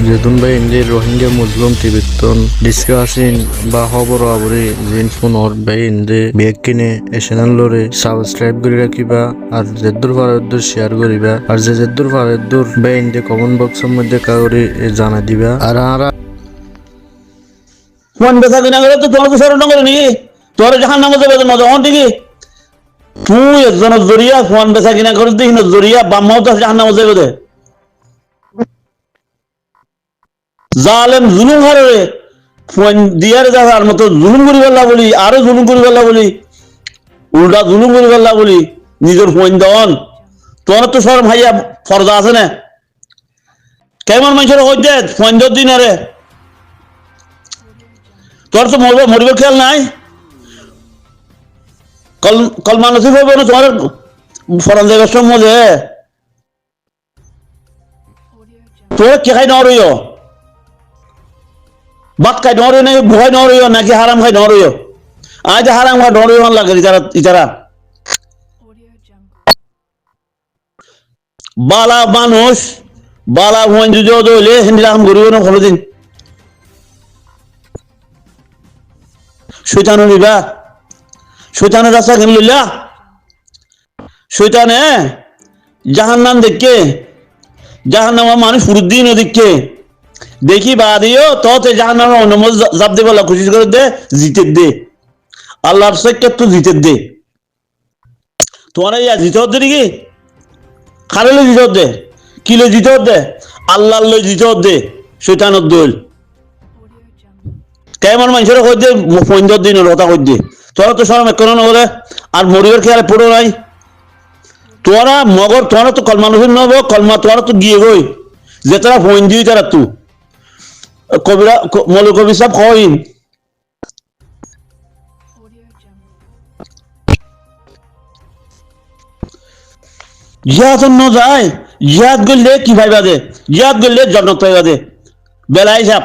যেতুন ভাই ইন্দি রোহিঙ্গা মুসলিম তিবেতন ডিসকাসিং বা খবর আবরি জিন ফোনর ভাই ইন্দি বেগ কিনে এসেনাল লরে সাবস্ক্রাইব করে রাখিবা আর যেদুর ফারেদুর শেয়ার করিবা আর যেদুর ফারেদুর ভাই ইন্দি কমেন্ট বক্সের মধ্যে কাউরি জানা দিবা আর আরা ফোন বেচা কিনা করে তো তোমার স্মরণ করে নি তোর জাহান নামে যাবে না যখন ঠিকই তুই একজনের জরিয়া ফোন বেচা কিনা করে দিস না জরিয়া বাম্মাও তো জাহান নামে যাবে দে জালেম জুলুম হারে ফোন দিয়ার যাওয়ার মতো জুলুম করি পারলা বলি আরো জুলুম করি পারলা বলি উল্টা জুলুম করি পারলা বলি নিজের ফোন দেওয়ান তোর তো সর ভাইয়া ফরদা আছে না কেমন মানুষের হইতে ফোন দেওয়ার দিন আরে তোর তো মরিব খেয়াল নাই কলমা নসিব হবে না তোমার ফরান জায়গার সম্বন্ধে তোর কে খাই নরইও ভাত খাই নরই নাই ভয় নরইও নাকি হারাম খাই নরইও আজ হারাম খাই নরইও লাগে ইতারা বালা মানুষ বালা ভয় যদি হইলে হিন্দিরাম ঘুরিব না ভালো দিন শৈতান নিবা শৈতানের রাস্তা কেন লইলা শৈতানে জাহান্নাম দেখকে জাহান্নাম মানুষ ফুরুদ্দিন দেখকে দেখি বাদিও তোতে জাহান্নাম অনমল জাপ দে বলা কোশিশ করে দে জিতে দে আল্লাহর সৈক্য তো জিতে দে তোমার ইয়া জিতে দে নাকি খালে জিতে দে কিলো জিতে দে আল্লাহর লই জিতে দে শৈতানের দল কেমন মানুষের কই দে 15 দিনের কথা কই দে তোরা তো সরম কেন নগরে আর মরিবের খেয়ালে পড়ো নাই তোরা মগর তোরা তো কলমা নসিব নব কলমা তোরা তো গিয়ে গই যে তারা ফোন দিই তারা তু কবিরা মৌল কবি সাহেব কইন জিহাদ ন যায় জিহাদ গলে কি ভাইবা দে জিহাদ গলে জন্নত পাইবা দে বেলাই সাপ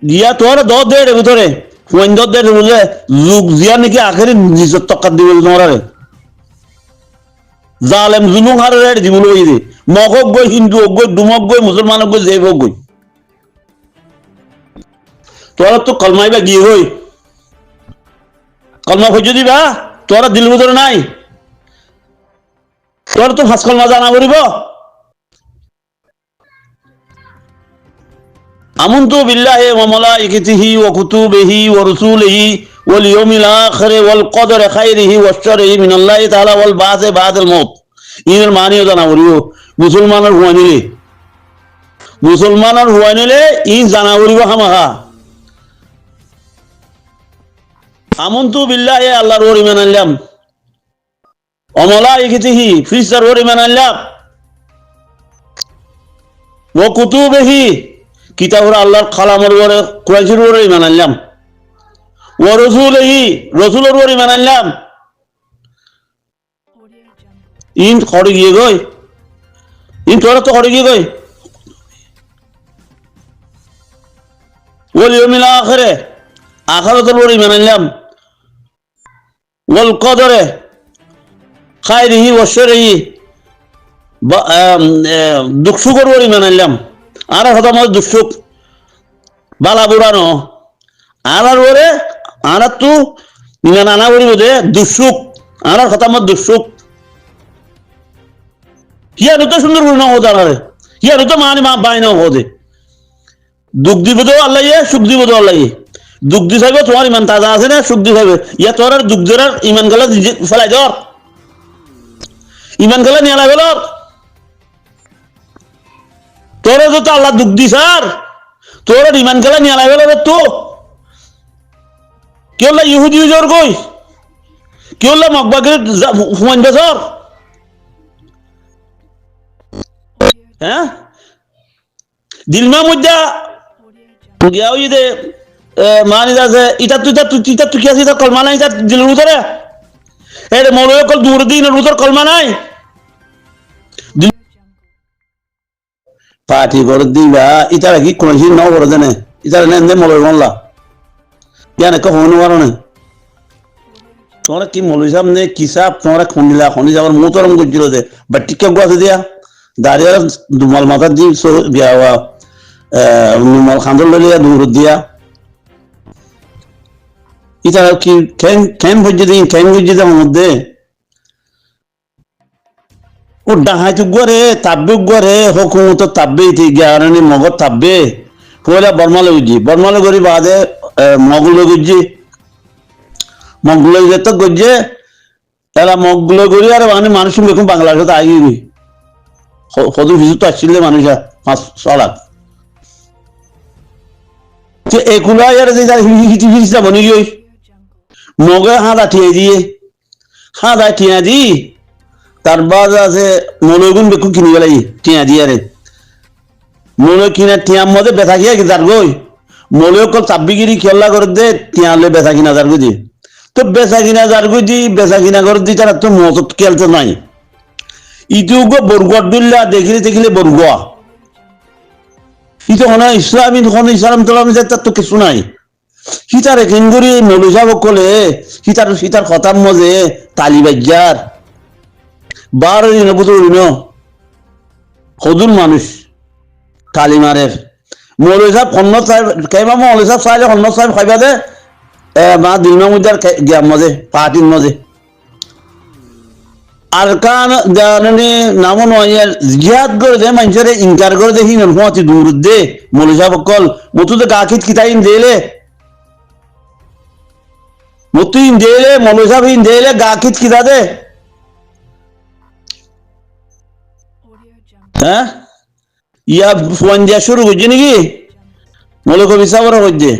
ইয়া তোর দর দে রে ভিতরে ফোন দর দে বুঝলে যুগ জিয়া নাকি আখেরি নিজের টক্কা দিবে তোমার জালেম জুলুম হারে রে দিবল ওই রে মগক গই হিন্দু গই ডুমক গই মুসলমান গই জেব গই তোরা তো কলমাইবা গিয়ে গই কলমা খুঁজে দিবা তোরা দিল ভিতরে নাই তোরা তো ফাঁস কলমা জানা করিব আমন্তু বিল্লাহি ওয়া মালাইকাতিহি ওয়া কুতুবিহি ওয়া রাসূলিহি ওয়াল ইয়াউমিল আখির ওয়াল কদরি খাইরিহি ওয়া শাররিহি মিনাল্লাহি তাআলা ওয়াল বা'থি বা'দাল মাউত ইনের মানিও জানা করিব মুসলমানের হুয়ানিলে ই জানা করিব হামাহা আমন্তু বিল্লাহি আল্লাহর ওর ঈমান আনলাম ওয়া মালাইকাতিহি ফিরস্তার ওর ঈমান আনলাম ওয়া কুতুবিহি কিতাবুর আল্লাহর কালামের উপরে কোরআন শরীফের উপরে ঈমান আনলাম ওয়া রাসূলিহি রাসূলের উপরে ঈমান আনলাম ইন করে গিয়ে গই ইন তোরা তো করে গিয়ে গই ওয়াল ইয়াউমিল আখির আখিরাতের উপরে ঈমান আনলাম ওয়াল কদরে খাইরিহি ওয়া শাররিহি দুঃখ সুখের উপরে ঈমান আনলাম আর কথা মত দুঃখ বালা বুড়ানো আর ওরে আর তু ইমান আনা করিব দে দুঃখ আর কথা মত দুঃখ ইয়ার তো সুন্দর করে না হতে আরে ইয়ার তো মানে মা বাই না হতে দুঃখ দিব তো আল্লাহ সুখ দিব তো আল্লাহ দুঃখ দি থাকবে তোমার ইমান তাজা আছে না সুখ দি থাকবে ইয়া তোর আর দুঃখ দেওয়ার ইমান গেলা ফেলাই ধর ইমান গেলা নিয়ে লাগল তোরা তো আল্লাহ দুঃখ দিস আর তোর ইমান গেলা নিয়ে লাগল তো কেউ ইহুদি জোর কই কেউ মকবাকে হুমান বেসর হ্যাঁ দিলমা মধ্যে গিয়া ওই যে মানি যাচ্ছে ইটা তুই কি আছিস কলমা নাই তার দিলের ভিতরে এর মৌলয় কল দূর দিনের ভিতর কলমা নাই পার্টি করে দিবা ইতারা কি কোন হিন নাও করে জানে ইতারা নেন মৌলয় বললা ইয়ানে কখনো পারো না তোমরা কি মৌলয় সাহেব নে কি সাহেব তোমরা খন্ডিলা খন্ডি যাবার মোতরম করছিল যে বাট টিকা গুয়াছে দিয়া দাঁড়িয়ে দুমাল মাথা দি নুমাল খান্দল লইয়া দূর দিয়া ইটা কি খ্যান ভজ্য দিন খ্যান ভজ্য আমার মধ্যে ও ডাহাই তুগরে তাব্বে গরে হকুমত তাব্বে ইতি জ্ঞানী মগত তাব্বে পয়লা বর্মালে গরি বাদে মগুলো গুজি মগুলো যেত গজ্জে এরা মগুলো গরি আর মানে মানুষ দেখুন বাংলাদেশে আইবি সদু ভিজু তো আসছিল মানুষ 5-6 লাখ এগুলা আর হিটি ফিরিস যাবো নাকি ওই মগে হাঁদা ঠিয়া দি তার বাদ আছে মলগুন বেকু কিনি বেলাই ঠিয়া দিয়ে রে মনে কিনা টিয়ার মধ্যে বেথা কিয়া কি যার গই মলে কল চাব্বিগিরি খেলা করে দে টিয়ালে বেথা কিনা যার গুজি তো বেচা কিনা যার গুজি বেচা কিনা করে দি তারা তো মত খেলতে নাই ইটু গো বরগুয়া দুল্লা দেখিলে বরগুয়া ইটো হনা ইসলামী ইসলাম তোলাম তার তো কিছু নাই সীতারে কিঙ্গুরি মলুসা বকলে সীতার কথার মজে তালিবাজ্জার 12 দিন বুঝলি ন সদুর মানুষ কালিমারের মৌলভী সাহেব সন্ন্যত সাহেব কেইবা মৌলভী সাহেব চাইলে সন্ন্যত সাহেব খাইবা দে মা দিলমা মুদার গিয়ার মজে পার্টির মজে আর কান জানি নামও নয় জিহাদ করে দে মানুষের ইনকার করে দেখি নতি দূর দে মৌলভী সাহেব অকল মতো তো গাখিত কিতাইন দেলে মতো ইন দেলে মৌলভী সাহেব ইন দেলে গাখিত কিতা দে হ্যাঁ ইয়া ফোন দিয়া শুরু করছে নাকি মৌলিক বিচার করছে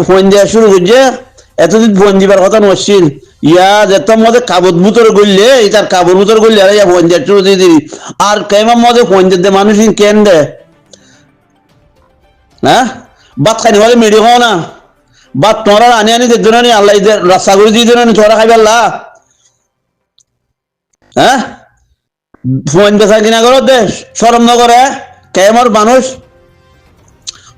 ফোন দিয়া শুরু করছে এতদিন ফোন দিবার কথা নছিল ইয়া যেত মধ্যে কাবত বুতর গড়লে তার কাবর বুতর গড়লে আর ইয়া ফোন দিয়া শুরু দিয়ে দিবি আর কেমন মধ্যে ফোন দিতে মানুষ কেন দে হ্যাঁ ভাত খাই বলে মেডি খাও না ভাত তোরা আনি দিত না নি আল্লাহ রাস্তা করে দিয়ে দিল তোরা খাইবে আল্লাহ হ্যাঁ ফোন বেচা কিনা করো দে শরম ন করে কেমন মানুষ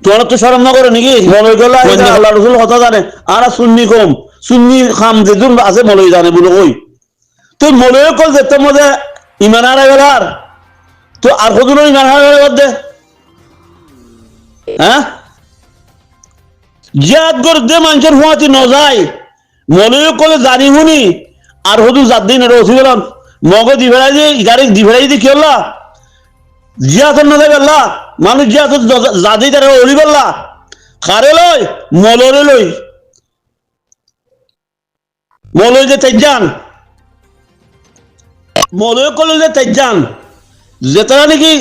তোরা তো শরম ন করে নাকি মনে করলে আল্লাহ রসুল কথা জানে আর সুন্নি কম সুন্নি খাম যে আছে মলই জানে বলে কই তুই মলই কল যেতে মধ্যে ইমান হারা গেল আর তো আর কতজন ইমান হারা গেল দে হ্যাঁ জিয়াদ করে দে মানুষের হুঁয়াতি ন যায় মলই কলে জানি শুনি আর হদু জাত দিন রসি গেলাম মগজ দিভেড়াই দিয়ে গাড়ি দিভেড়াই দিয়ে কি হল্লা জিয়াতন না যাবে মানুষ জিয়াত জাদি তারা অলি বললা খারে লই মলরে লই মলই যে তেজান মলই কলে যে তেজান যেতারা নাকি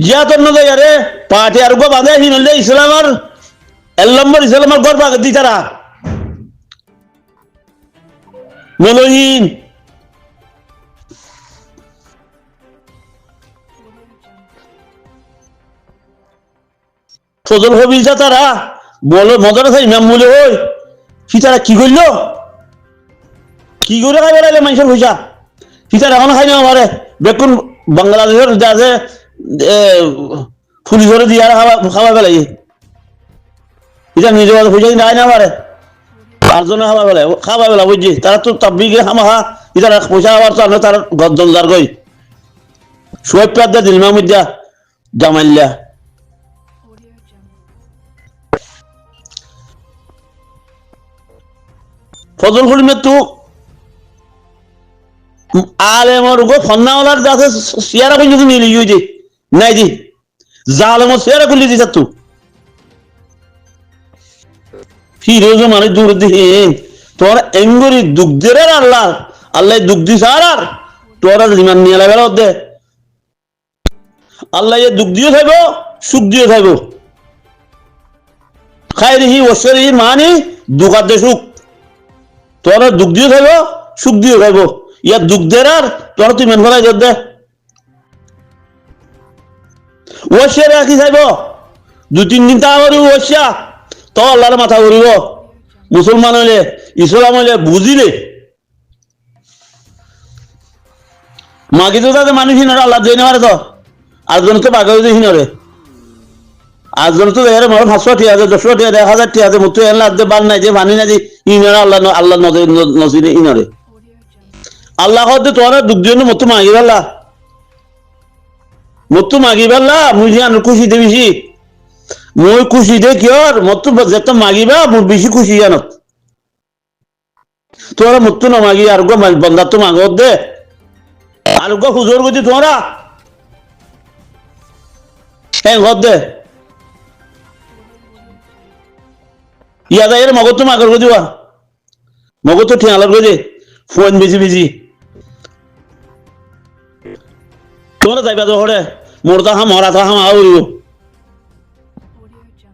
জিয়াতন না যায় আরে পার্টি আর গো বাঁধে হিনলে ইসলামার এল্লম্বর ইসলামার গড় বাগ দি তারা মলহীন সজল হবিল যা তারা বলো মজার আছে ইমাম বলে ওই সীতারা কি করলো কি করে খাই বেড়াইলে মানুষের পয়সা সীতারা এখনো খাই না আমারে দেখুন বাংলাদেশের যা আছে পুলিশের দিয়ে আর খাওয়া বেলাই এটা নিজে পয়সা কিন্তু আয় না আমারে 5 জনে খাওয়া বেলা বুঝছি তারা তো তাব্বিগে খামা ইতারা পয়সা আবার তো তার গদ্দল যার গই সোয়েব পাদ্দা দিলমা মুদ্দা জামাইল্লা ফজল করিমের তো আলেমর গো ফন্নাওয়ালার কাছে শেয়ারা কই যদি মিলি ইউজি নাই দি জালেমর শেয়ারা কইলি দিছ তো ফিরোজ মানে দূর দিহে তোর এঙ্গুরি দুগ্ধের আল্লাহ আল্লাহ দুগ্ধি সারার তোরা লিমান নিয়ে লাগা দে আল্লাহ এ দুঃখ দিয়ে থাকবো সুখ দিয়ে থাকবো খাইরিহি ওসরিহি মানে দুঃখাদ্য সুখ তোরা দুঃখ দিয়ে থাকবো সুখ দিয়ে থাকবো ইয়ার দুঃখ দের আর তোরা তুই মেন ফেলাই দে ওসিয়া রাখি থাকবো 2-3 দিন তা করি ওসিয়া তো আল্লাহর মাথা করিব মুসলমান হইলে ইসলাম হইলে বুঝিলে মাগি তো তাদের মানুষ হিনরে আল্লাহ দিয়ে নেওয়ারে তো আজজন তো বাঘা হইতে হিনরে আজজন তো দেখে মনে 500 টি আছে 10 টি আছে 1000 টি আছে মতো এলা দে বান নাই যে পানি নাই যে ইনরে আল্লাহ নসিবে ইনরে আল্লাহ কত তোরা দুঃখ দিয়ে মতো মাগি আল্লাহ মতো মাগি পারলা মুই জান খুশি দে বেশি মই খুশি দে কিয়র মতো যত মাগিবা মোর বেশি খুশি জানত তোরা মতো না মাগি আর গো বন্দার তো মাগত দে আর গো হুজুর গতি তোরা হ্যাঁ ঘর দে ইয়াদা এর মগত তো মাগর গো দিবা মগত তো ঠিয়ালার গো দে ফোন বিজি বিজি তোরা যাইবা তো হরে মোরতা হাম মরাতা হাম আউরিব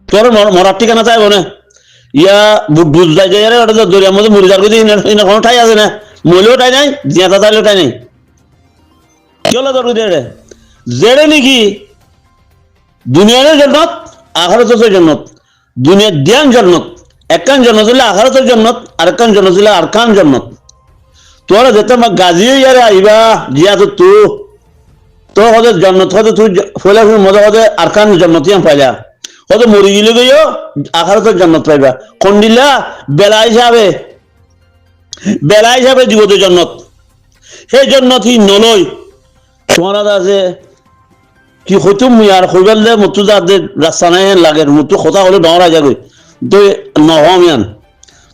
তোর মরার ঠিকানা চাইব না ইয়া বুঝ যাই যাই ওটা তো দরিয়ার মধ্যে মরে যার গতি কোনো ঠাই আছে না মলেও ঠাই নাই জিয়াতা তাইলেও ঠাই নাই কি হলো তোর গতি জেড়ে নাকি দুনিয়ার জন্নত আখারাতের জন্নত দুনিয়ার জ্ঞান জন্নত একখান জন্নত হলে আখারাতের জন্নত আরেকখান জন্নত হলে আরকান জন্নত তোরা যেতে আমার গাজি ইয়ারে আইবা জিয়া তো তো হতে জন্নত হতে তুই ফলে মজা হতে আরকান জন্নত ইয়াম পাইলা হতে মরি গেলে গিয়েও আখারাতের জন্নত পাইবা খন্ডিলা বেলা হিসাবে জীবতে জন্নত সেই জন্নত হি নলই তোমারা আছে কি হয়তো মুই আর হইবার দে মতো যাতে রাস্তা নাই লাগে মতো কথা হলে ডরা যাবে তো নহমিয়ান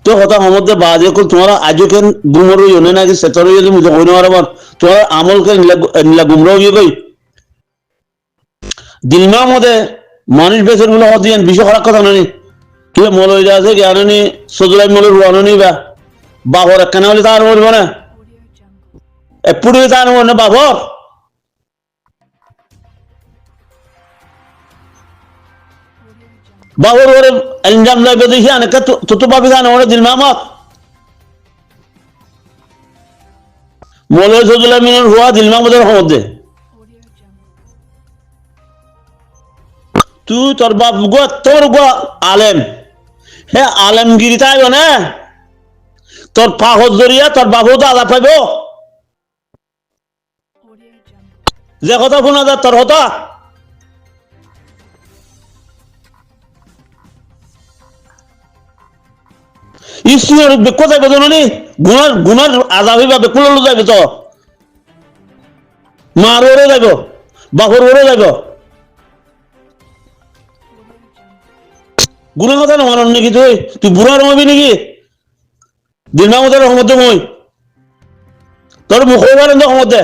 তো কথা সমুদ্রে বাজে কল তোমার আজও কেন গুমর ইনে নাকি সেতর যদি মুঝে হই না আবার তোমার আমল কে নিলা গুমরা হয়ে গই দিলমার মধ্যে মানুষ বেসের গুলো হদিয়ান বিষয় খারাপ কথা নানি তুই মলইরা আছে জ্ঞানী সজুলাই মলের রুয়ানি বা বাবর একখানা হলে তার মরবে না এপুরে তার মনে বাবর বাবর ওরে ইনজাম লাগবে দেখি অনেক তো পাবি জানো ওরে দিল মামত মৌলভী সজুল আমিনের হুয়া দিল মামতের মধ্যে তুই তোর বাপ গো তোর গো আলেম হে আলেমগিরি তাই না তোর পাহত জরিয়া তোর বাপও তো আদা পাইব যে কথা শোনা যায় তোর কথা ঈশ্বর বেকো যাইবে তো নি গুণার আজাবি বা বেকুল যাইবে তো মার ওরে যাইব বাপর ওরে যাইব গুণের কথা না মানন নাকি তুই বুড়ার রহমাবি নাকি দিন মতো রহমতে মই তোর মুখ পারেন তো রহমতে